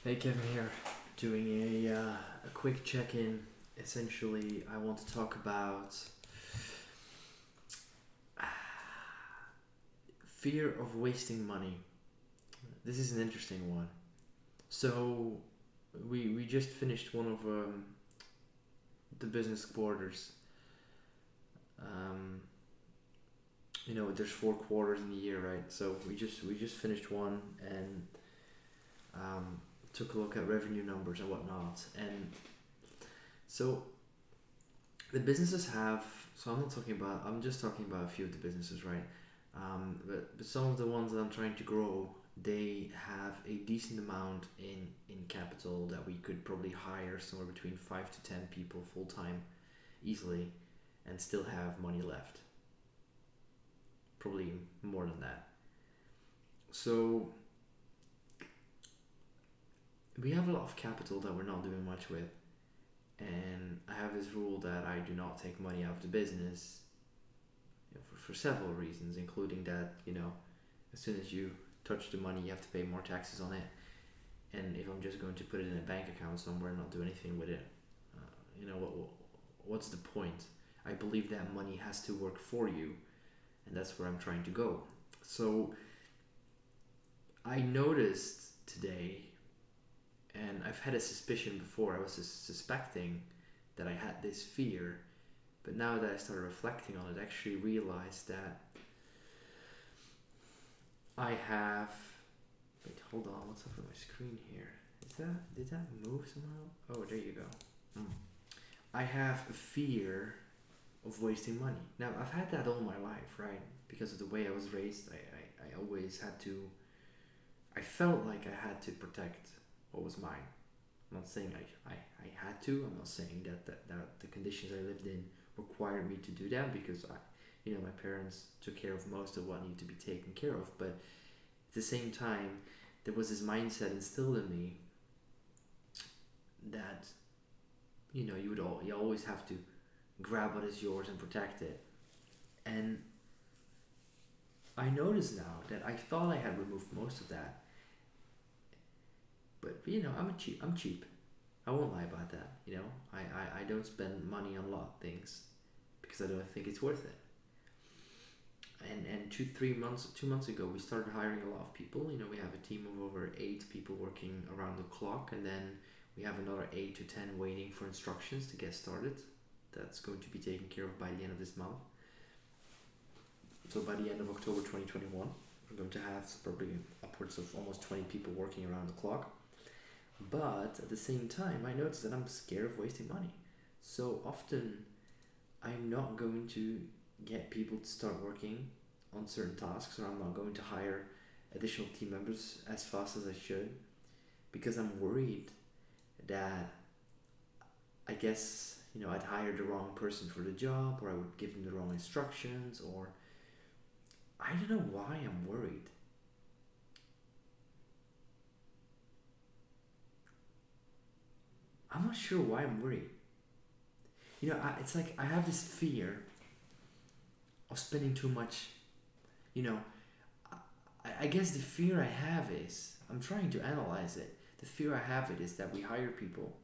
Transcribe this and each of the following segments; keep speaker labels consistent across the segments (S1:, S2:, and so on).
S1: Hey, Kevin here, doing a quick check-in. Essentially, I want to talk about fear of wasting money. This is an interesting one. So, we just finished one of the business quarters. Um, there's 4 quarters in a year, right? So we just finished one and um, took a look at revenue numbers and whatnot. And so the businesses have, so I'm not talking about, I'm just talking about a few of the businesses, right? But some of the ones that I'm trying to grow, they have a decent amount in capital that we could probably hire somewhere between 5 to 10 people full time easily and still have money left. Probably more than that. So we have a lot of capital that we're not doing much with. And I have this rule that I do not take money out of the business, for several reasons, including that, as soon as you touch the money, you have to pay more taxes on it. And if I'm just going to put it in a bank account somewhere and not do anything with it, what's the point? I believe that money has to work for you, and that's where I'm trying to go. So I noticed today, and I've had a suspicion before, I was just suspecting that I had this fear, but now that I started reflecting on it, I actually realized that I have. Wait, hold on. What's up with my screen here? Did that move somehow? Oh, there you go. Hmm. I have a fear of wasting money. Now I've had that all my life, right? Because of the way I was raised, I always had to. I felt like I had to protect what was mine. I'm not saying I had to. I'm not saying that the conditions I lived in required me to do that because my parents took care of most of what needed to be taken care of. But at the same time, there was this mindset instilled in me that you always have to grab what is yours and protect it. And I notice now that I thought I had removed most of that, but I'm cheap. I won't lie about that. I don't spend money on a lot of things because I don't think it's worth it. And 2 months ago, we started hiring a lot of people. We have a team of over 8 people working around the clock, and then we have another 8 to 10 waiting for instructions to get started. That's going to be taken care of by the end of this month. So by the end of October 2021, we're going to have probably upwards of almost 20 people working around the clock. But at the same time, I notice that I'm scared of wasting money. So often, I'm not going to get people to start working on certain tasks, or I'm not going to hire additional team members as fast as I should because I'm worried that I guess I'd hire the wrong person for the job, or I would give them the wrong instructions, or I don't know why I'm worried. I'm not sure why I'm worried. It's like I have this fear of spending too much. You know, I guess the fear I have is I'm trying to analyze it. The fear I have it is that we hire people,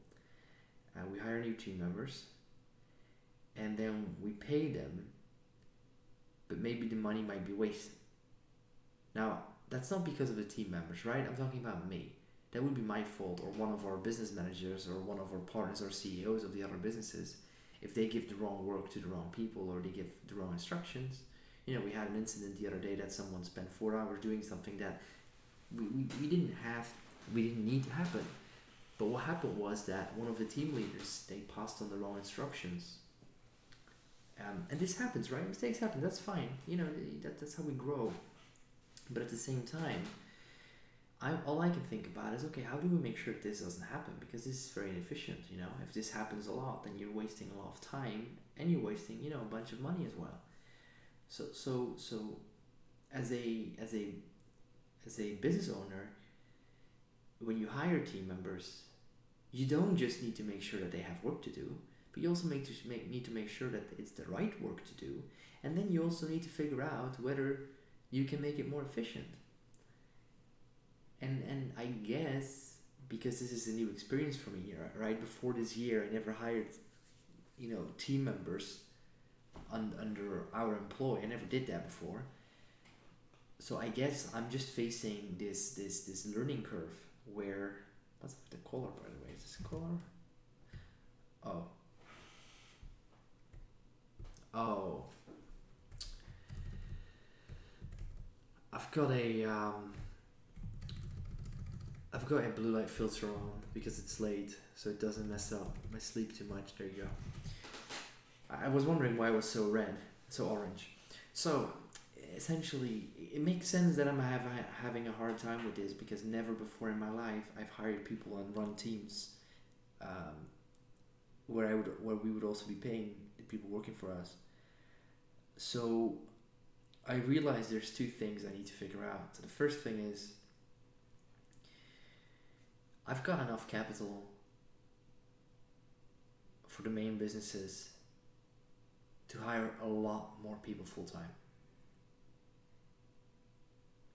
S1: we hire new team members, and then we pay them, but maybe the money might be wasted. Now, that's not because of the team members, right? I'm talking about me. That would be my fault, or one of our business managers, or one of our partners, or CEOs of the other businesses, if they give the wrong work to the wrong people or they give the wrong instructions. We had an incident the other day that someone spent 4 hours doing something that we didn't have, we didn't need to happen. But what happened was that one of the team leaders, they passed on the wrong instructions. And this happens, right? Mistakes happen. That's fine. That's how we grow. But at the same time, all I can think about is, okay, how do we make sure that this doesn't happen? Because this is very inefficient. If this happens a lot, then you're wasting a lot of time and you're wasting a bunch of money as well. So as a business owner, when you hire team members, you don't just need to make sure that they have work to do, but you also need to make sure that it's the right work to do, and then you also need to figure out whether you can make it more efficient. And I guess because this is a new experience for me. Right before this year, I never hired, team members under our employee. I never did that before. So I guess I'm just facing this learning curve where, what's the color, by the way? Is this a color? Oh. Oh. I've got a blue light filter on because it's late, so it doesn't mess up my sleep too much. There you go. I was wondering why it was so red, so orange. So essentially, it makes sense that I'm having a hard time with this because never before in my life I've hired people and run teams, where we would also be paying the people working for us. So I realized there's two things I need to figure out. So the first thing is, I've got enough capital for the main businesses to hire a lot more people full time.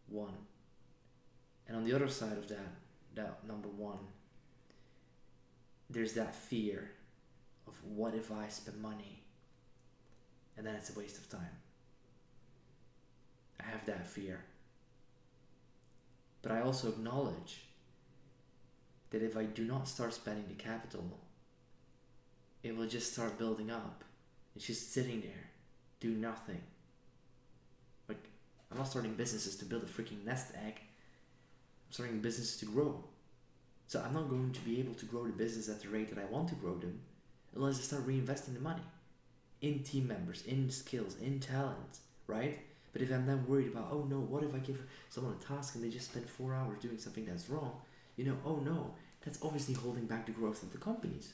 S1: One. And on the other side of that number one, there's that fear of what if I spend money and then it's a waste of time. I have that fear. But I also acknowledge that if I do not start spending the capital, it will just start building up. It's just sitting there, doing nothing. Like, I'm not starting businesses to build a freaking nest egg. I'm starting businesses to grow. So I'm not going to be able to grow the business at the rate that I want to grow them unless I start reinvesting the money in team members, in skills, in talent, right? But if I'm then worried about, oh no, what if I give someone a task and they just spend 4 hours doing something that's wrong? Oh no, that's obviously holding back the growth of the companies.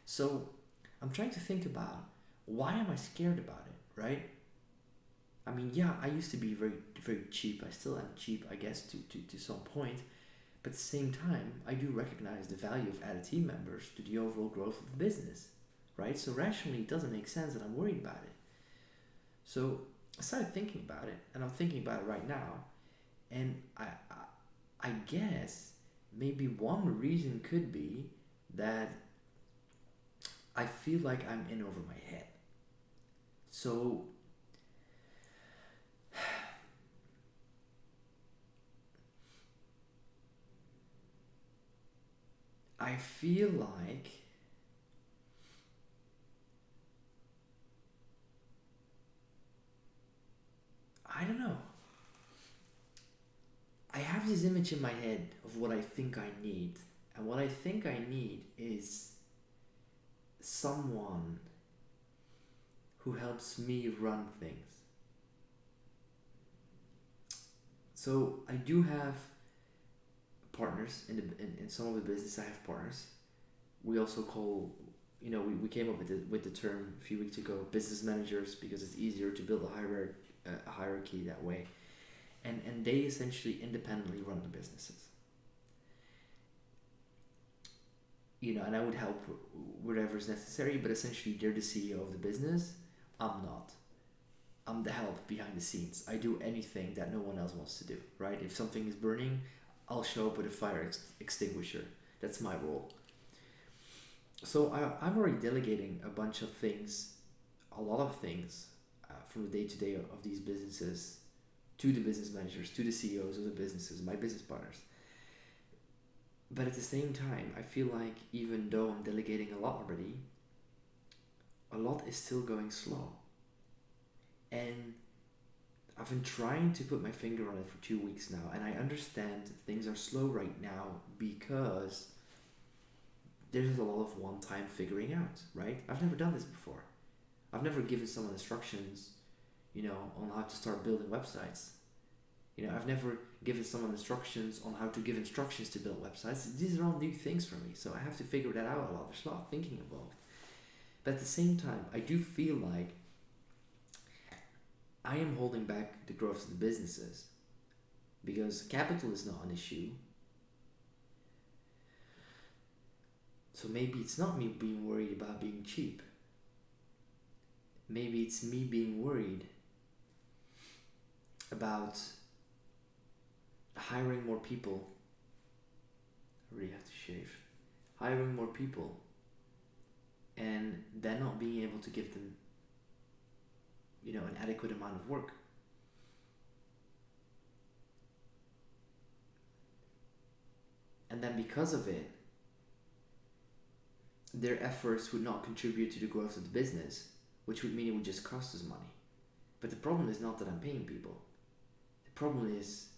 S1: So I'm trying to think about, why am I scared about it, right? I mean, yeah, I used to be very, very cheap. I still am cheap, I guess, to some point. But at the same time, I do recognize the value of added team members to the overall growth of the business, right? So rationally, it doesn't make sense that I'm worried about it. So I started thinking about it, and I'm thinking about it right now. And I guess maybe one reason could be that I feel like I'm in over my head. So I feel like I don't know. I have this image in my head of what I think I need. And what I think I need is someone who helps me run things. So I do have partners in some of the business. I have partners. We also call, we came up with the term a few weeks ago, business managers, because it's easier to build a hierarchy that way. And they essentially independently run the businesses. And I would help whatever is necessary, but essentially they're the CEO of the business. I'm not. I'm the help behind the scenes. I do anything that no one else wants to do, right? If something is burning, I'll show up with a fire extinguisher. That's my role. So I'm already delegating a bunch of things, a lot of things, from the day-to-day of these businesses to the business managers, to the CEOs of the businesses, my business partners. But at the same time, I feel like even though I'm delegating a lot already, a lot is still going slow. And I've been trying to put my finger on it for 2 weeks now, and I understand things are slow right now because there's a lot of one-time figuring out, right? I've never done this before. I've never given someone instructions, on how to start building websites. I've never given someone instructions on how to give instructions to build websites. These are all new things for me, so I have to figure that out a lot. There's a lot of thinking involved. But at the same time, I do feel like I am holding back the growth of the businesses because capital is not an issue. So maybe it's not me being worried about being cheap. Maybe it's me being worried about hiring more people I really have to shave. Hiring more people and then not being able to give them, an adequate amount of work. And then because of it, their efforts would not contribute to the growth of the business, which would mean it would just cost us money. But the problem is not that I'm paying people. The problem is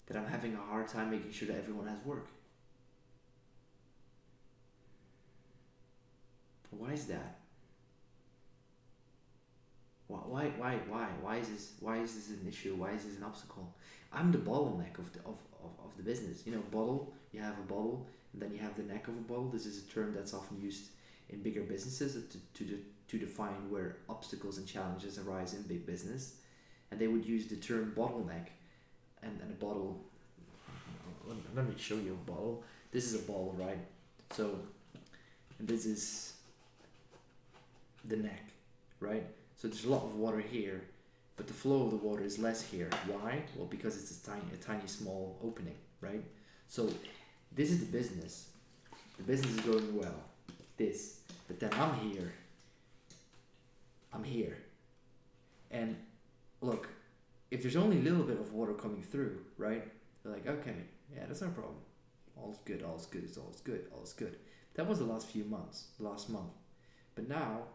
S1: that I'm having a hard time making sure that everyone has work. Why is that? Why is this an issue? Why is this an obstacle? I'm the bottleneck of the business. Bottle, you have a bottle, and then you have the neck of a bottle. This is a term that's often used in bigger businesses to define where obstacles and challenges arise in big business. And they would use the term bottleneck and a bottle. Let me show you a bottle. This is a bottle, right? So, and this is the neck, right? So there's a lot of water here, but the flow of the water is less here. Why? Well, because it's a tiny small opening, right? So this is the business. The business is going well. But then I'm here. And look, if there's only a little bit of water coming through, right? They're like, okay, yeah, that's no problem. All's good, all's good, it's all's good, all's good. That was the last month. But now,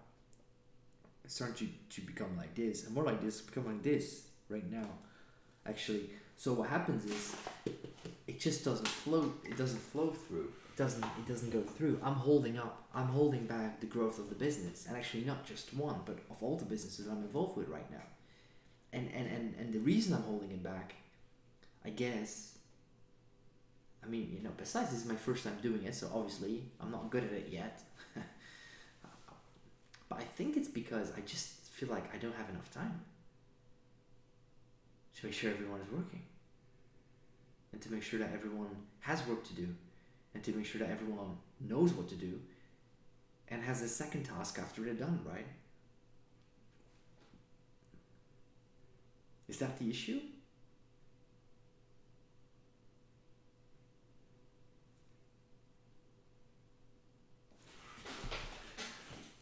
S1: it's starting to become like this, and more like this, become like this right now, actually. So what happens is, it just doesn't flow. It doesn't flow through. It doesn't go through. I'm holding back the growth of the business, and actually not just one, but of all the businesses I'm involved with right now. And the reason I'm holding it back, I guess. I mean, besides this is my first time doing it, so obviously I'm not good at it yet. But I think it's because I just feel like I don't have enough time to make sure everyone is working, and to make sure that everyone has work to do, and to make sure that everyone knows what to do and has a second task after they're done, right? Is that the issue?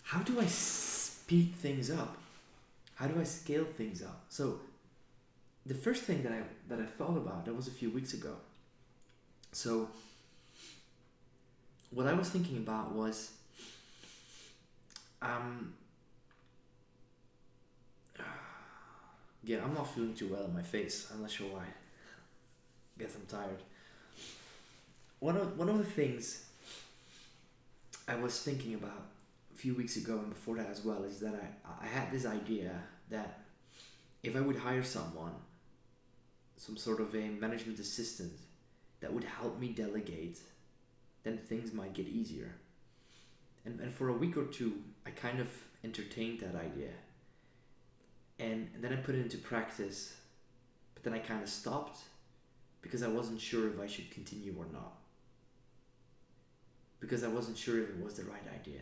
S1: How do I speed things up? How do I scale things up? So the first thing that I thought about, that was a few weeks ago. So what I was thinking about was yeah, I'm not feeling too well in my face. I'm not sure why. Guess I'm tired. One of the things I was thinking about a few weeks ago and before that as well is that I had this idea that if I would hire someone, some sort of a management assistant that would help me delegate, then things might get easier. And for a week or two, I kind of entertained that idea. And then I put it into practice, but then I kind of stopped because I wasn't sure if I should continue or not. Because I wasn't sure if it was the right idea.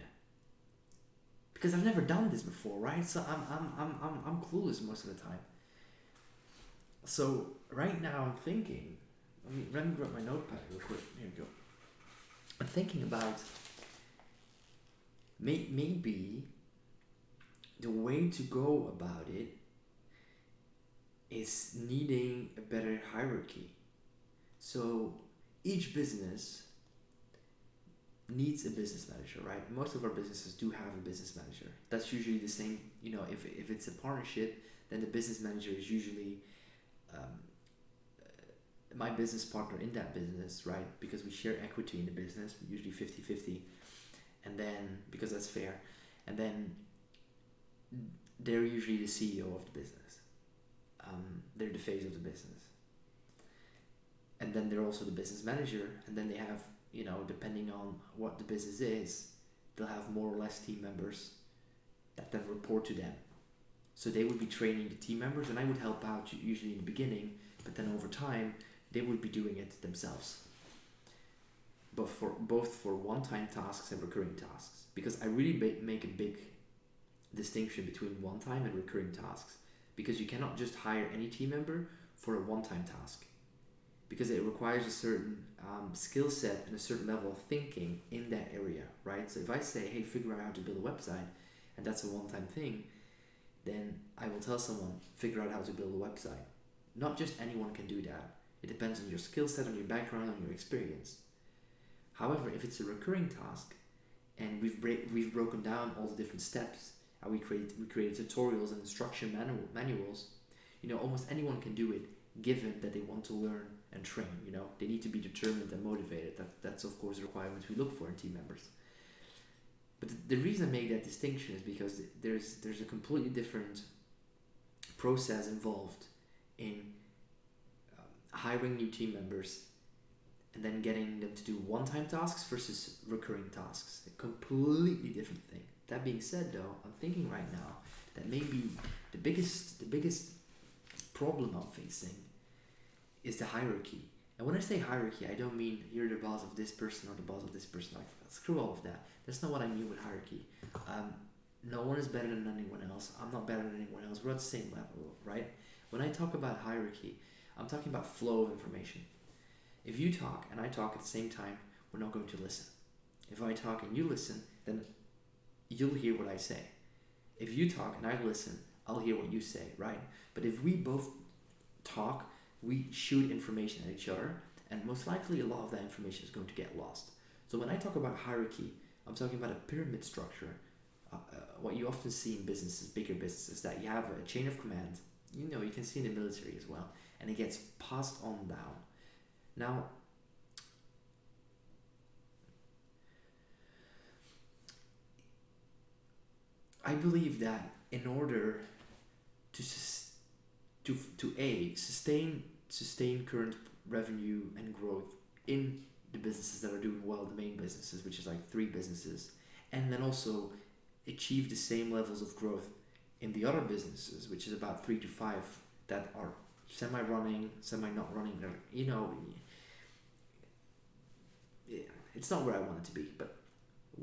S1: Because I've never done this before, right? So I'm clueless most of the time. So right now I'm thinking, let me grab my notepad real quick. Here we go. I'm thinking about maybe the way to go about it is needing a better hierarchy. So each business needs a business manager, right? Most of our businesses do have a business manager. That's usually the same, if it's a partnership, then the business manager is usually my business partner in that business, right? Because we share equity in the business, usually 50-50, and then, because that's fair, and then they're usually the CEO of the business. They're the face of the business. And then they're also the business manager, and then they have, depending on what the business is, they'll have more or less team members that then report to them. So they would be training the team members, and I would help out usually in the beginning, but then over time, they would be doing it themselves. But both for one-time tasks and recurring tasks, because I really make a big distinction between one-time and recurring tasks, because you cannot just hire any team member for a one-time task, because it requires a certain skill set and a certain level of thinking in that area, right? So if I say, hey, figure out how to build a website, and that's a one-time thing, then I will tell someone, figure out how to build a website. Not just anyone can do that. It depends on your skill set, on your background, on your experience. However, if it's a recurring task, and we've broken down all the different steps, and we created tutorials and instruction manuals, almost anyone can do it, given that they want to learn and train. They need to be determined and motivated. That's of course a requirement we look for in team members. But the reason I make that distinction is because there's a completely different process involved in hiring new team members and then getting them to do one-time tasks versus recurring tasks. A completely different thing. That being said, though, I'm thinking right now that maybe the biggest problem I'm facing is the hierarchy. And when I say hierarchy, I don't mean you're the boss of this person or the boss of this person. Like, screw all of that. That's not what I mean with hierarchy. No one is better than anyone else. I'm not better than anyone else. We're at the same level, right? When I talk about hierarchy, I'm talking about flow of information. If you talk and I talk at the same time, we're not going to listen. If I talk and you listen, then you'll hear what I say. If you talk and I listen, I'll hear what you say, right? But if we both talk, we shoot information at each other, and most likely a lot of that information is going to get lost. So when I talk about hierarchy, I'm talking about a pyramid structure. What you often see in businesses, bigger businesses, that you have a chain of command. You can see in the military as well, and it gets passed on down. Now, I believe that in order to sustain current revenue and growth in the businesses that are doing well, the main businesses, which is like 3 businesses, and then also achieve the same levels of growth in the other businesses, which is about 3 to 5 that are semi-running, semi-not running. It's not where I want it to be, but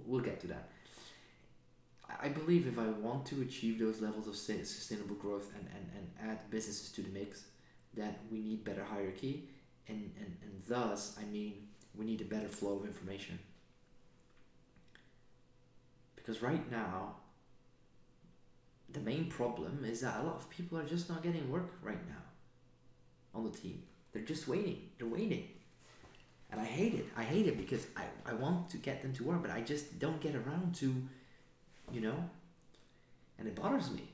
S1: we'll get to that. I believe if I want to achieve those levels of sustainable growth and add businesses to the mix, that we need better hierarchy, and thus, I mean, we need a better flow of information. Because right now, the main problem is that a lot of people are just not getting work right now on the team. They're just waiting. They're waiting. And I hate it. I hate it because I want to get them to work, but I just don't get around to, and it bothers me,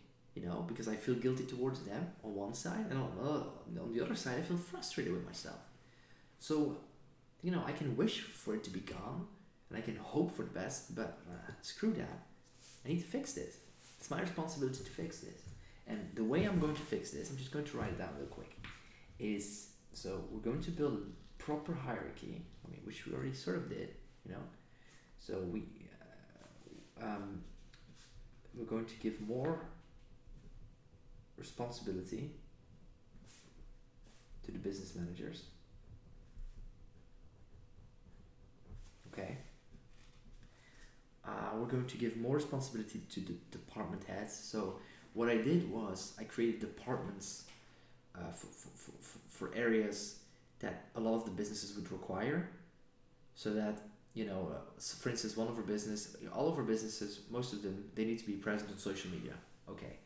S1: because I feel guilty towards them on one side, and on the other side, I feel frustrated with myself. So, I can wish for it to be gone, and I can hope for the best, but screw that. I need to fix this. It's my responsibility to fix this. And the way I'm going to fix this, I'm just going to write it down real quick, is, so we're going to build a proper hierarchy, which we already sort of did, So we're going to give more responsibility to the business managers. Okay. We're going to give more responsibility to the department heads. So what I did was I created departments for areas that a lot of the businesses would require, so that for instance, all of our businesses, most of them, they need to be present on social media. Okay.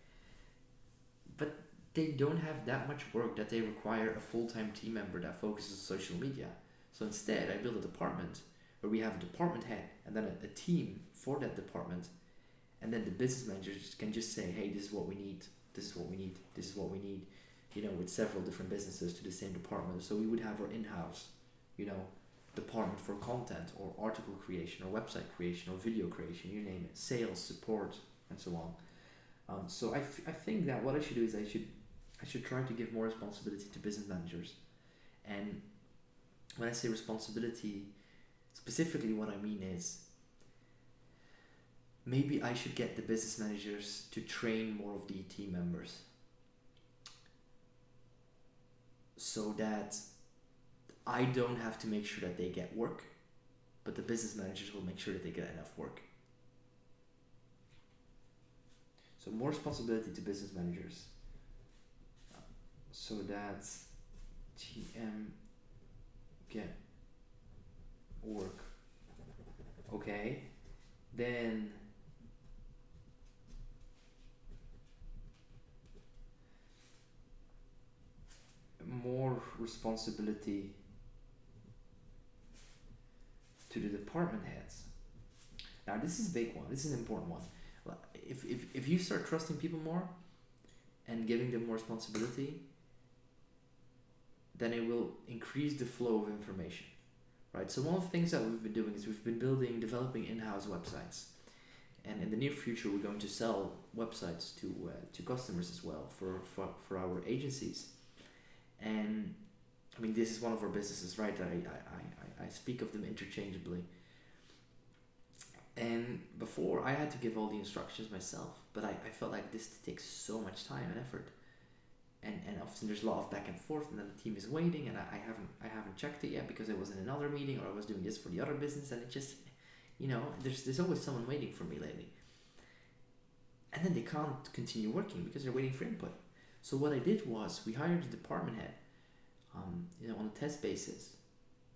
S1: But they don't have that much work that they require a full-time team member that focuses on social media. So instead, I built a department where we have a department head and then a team for that department. And then the business managers can just say, hey, this is what we need, this is what we need, this is what we need, with several different businesses to the same department. So we would have our in-house, department for content or article creation or website creation or video creation, you name it, sales, support, and so on. So I think that what I should do is I should try to give more responsibility to business managers. And when I say responsibility, specifically what I mean is maybe I should get the business managers to train more of the team members, so that I don't have to make sure that they get work, but the business managers will make sure that they get enough work. So more responsibility to business managers, so that TM get work. Okay, then more responsibility to the department heads. Now this is a big one. This is an important one. If you start trusting people more and giving them more responsibility, then it will increase the flow of information, right? So one of the things that we've been doing is we've been developing in-house websites, and in the near future we're going to sell websites to customers as well for our agencies. And I mean, this is one of our businesses, right? I speak of them interchangeably. And before I had to give all the instructions myself, but I felt like this takes so much time and effort. And often there's a lot of back and forth, and then the team is waiting, and I haven't checked it yet because I was in another meeting, or I was doing this for the other business, and it just, there's always someone waiting for me lately. And then they can't continue working because they're waiting for input. So what I did was we hired a department head, on a test basis,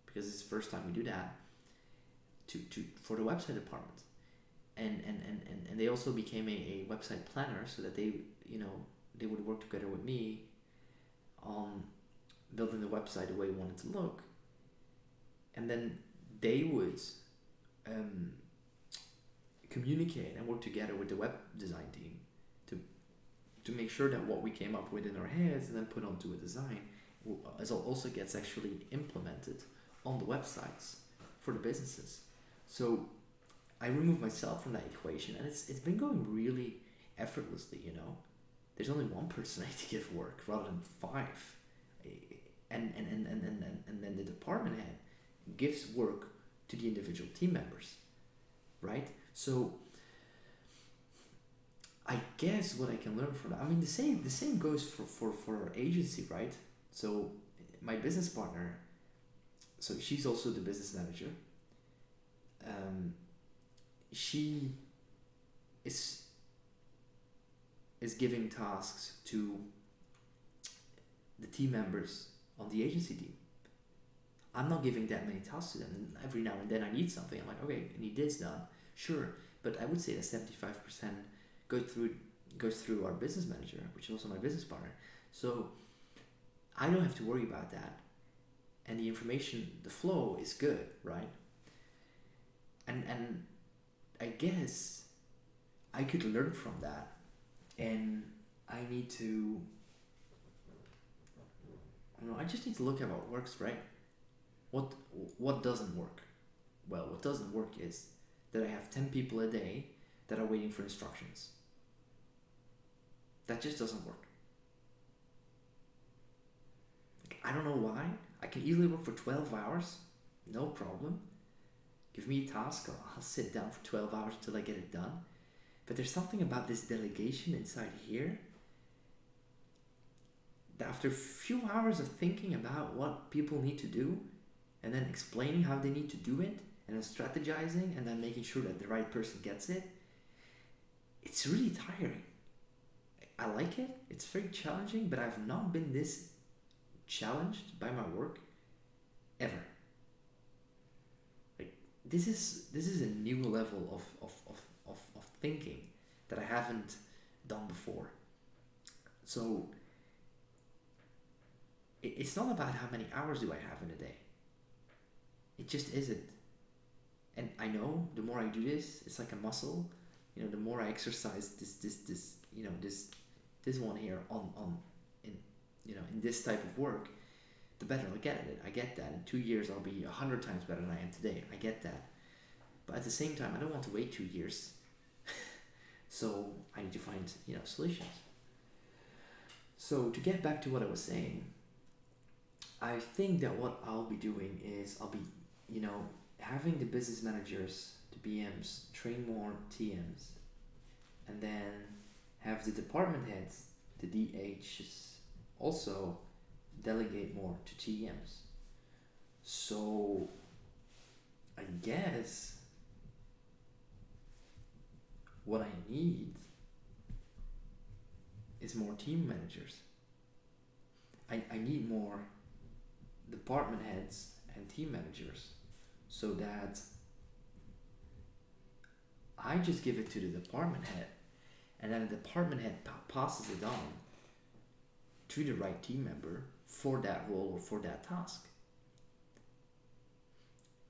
S1: because it's the first time we do that, to for the website department, and they also became a website planner, so that they would work together with me on building the website the way we wanted to look, and then they would communicate and work together with the web design team to make sure that what we came up with in our heads and then put onto a design also gets actually implemented on the websites for the businesses. So I removed myself from that equation, and it's been going really effortlessly. There's only one person I need to give work rather than 5, and then the department head gives work to the individual team members, right? So I guess what I can learn from that, I mean, the same goes for our agency, right? So my business partner, so she's also the business manager. She is giving tasks to the team members on the agency team. I'm not giving that many tasks to them. Every now and then I need something. I'm like, okay, I need this done. Sure, but I would say that 75% goes through our business manager, which is also my business partner. So I don't have to worry about that, and the information, the flow is good, right? And I guess I could learn from that, and I need to. I just need to look at what works, right? What doesn't work? Well, what doesn't work is that I have 10 people a day that are waiting for instructions. That just doesn't work. I don't know why. I can easily work for 12 hours, no problem. Give me a task, I'll sit down for 12 hours until I get it done. But there's something about this delegation inside here that after a few hours of thinking about what people need to do, and then explaining how they need to do it, and then strategizing, and then making sure that the right person gets it, it's really tiring. I like it, it's very challenging, but I've not been this challenged by my work ever. Like, this is a new level of thinking that I haven't done before. So it's not about how many hours do I have in a day. It just isn't. And I know the more I do this, it's like a muscle. The more I exercise this one here in this type of work, the better I'll get at it. I get that. In 2 years, I'll be 100 times better than I am today. I get that. But at the same time, I don't want to wait 2 years. So I need to find, solutions. So to get back to what I was saying, I think that what I'll be doing is I'll be, having the business managers, the BMs, train more TMs, and then have the department heads, the DHs, also delegate more to TMs. So I guess what I need is more team managers. I need more department heads and team managers, so that I just give it to the department head, and then the department head passes it on to the right team member for that role or for that task.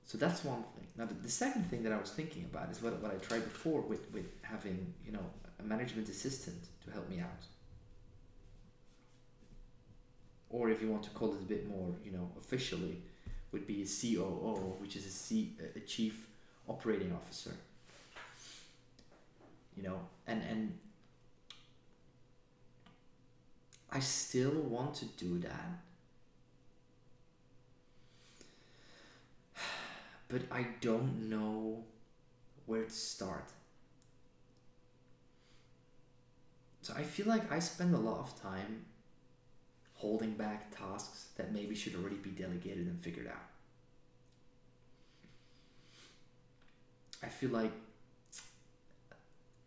S1: So that's one thing. Now the second thing that I was thinking about is what I tried before with having, you know, a management assistant to help me out. Or if you want to call it a bit more, you know, officially, would be a COO, which is a Chief Operating Officer. You know, and I still want to do that, but I don't know where to start. So I feel like I spend a lot of time holding back tasks that maybe should already be delegated and figured out. I feel like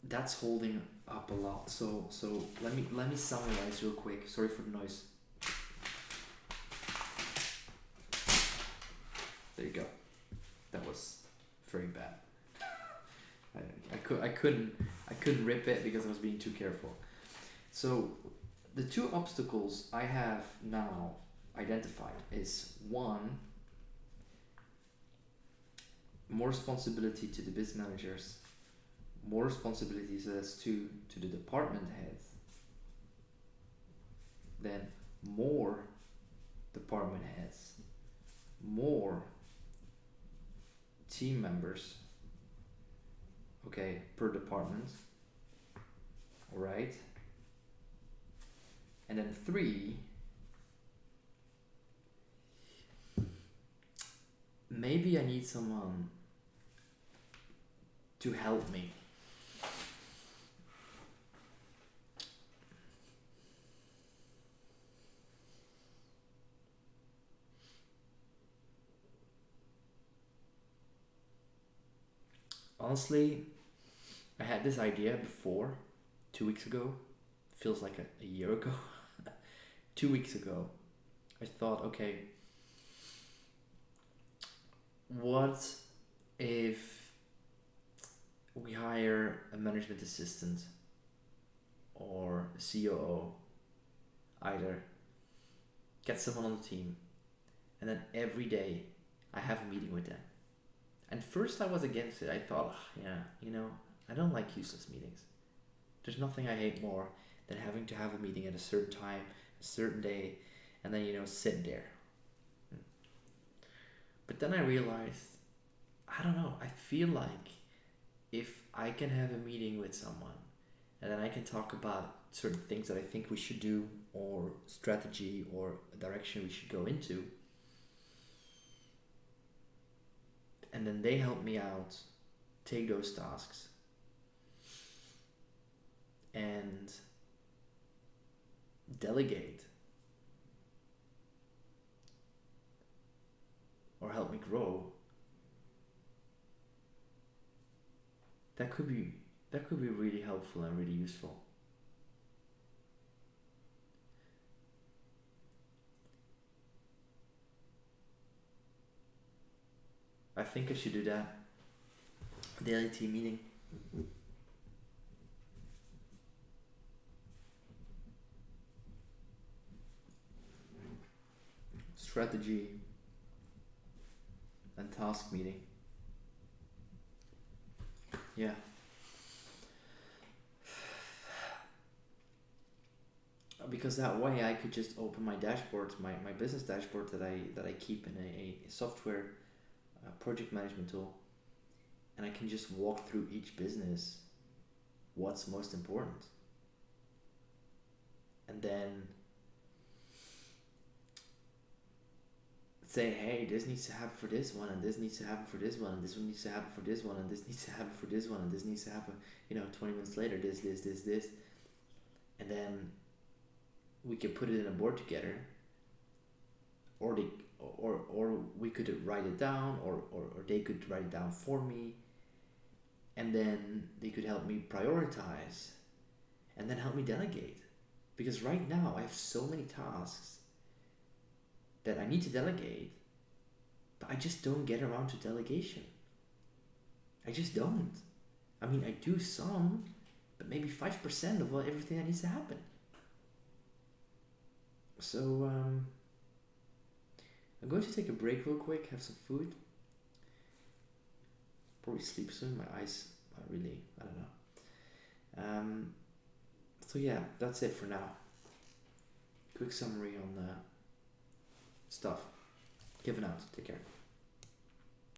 S1: that's holding up a lot. So let me summarize real quick. Sorry for the noise. There you go. That was very bad. I couldn't rip it because I was being too careful. So the two obstacles I have now identified is one, more responsibility to the business managers, more responsibilities as to the department heads, then more department heads, more team members, okay, per department, all right? And then 3, maybe I need someone to help me. Honestly, I had this idea before, 2 weeks ago. Feels like a year ago. 2 weeks ago, I thought, okay, what if we hire a management assistant or a COO, either get someone on the team, and then every day I have a meeting with them. And first I was against it. I thought, yeah, you know, I don't like useless meetings. There's nothing I hate more than having to have a meeting at a certain time, a certain day, and then, you know, sit there. But then I realized, I don't know, I feel like if I can have a meeting with someone and then I can talk about certain things that I think we should do, or strategy, or a direction we should go into, and then they help me out take those tasks and delegate or help me grow, that could be really helpful and really useful. I think I should do that. Daily team meeting. Strategy and task meeting. Yeah. Because that way I could just open my dashboard, my business dashboard that I keep in a software project management tool, and I can just walk through each business what's most important, and then say, hey, this needs to happen for this one, and this needs to happen for this one, and this one needs to happen for this one, and this needs to happen for this one, and this needs to happen, 20 minutes later, this, and then we can put it in a board together, or we could write it down, or they could write it down for me, and then they could help me prioritize, and then help me delegate. Because right now I have so many tasks that I need to delegate, but I just don't get around to delegation. I just don't. I mean, I do some, but maybe 5% of everything that needs to happen. So, I'm going to take a break real quick, have some food. Probably sleep soon. My eyes are really, I don't know. So yeah, that's it for now. Quick summary on stuff. Given out. Take care.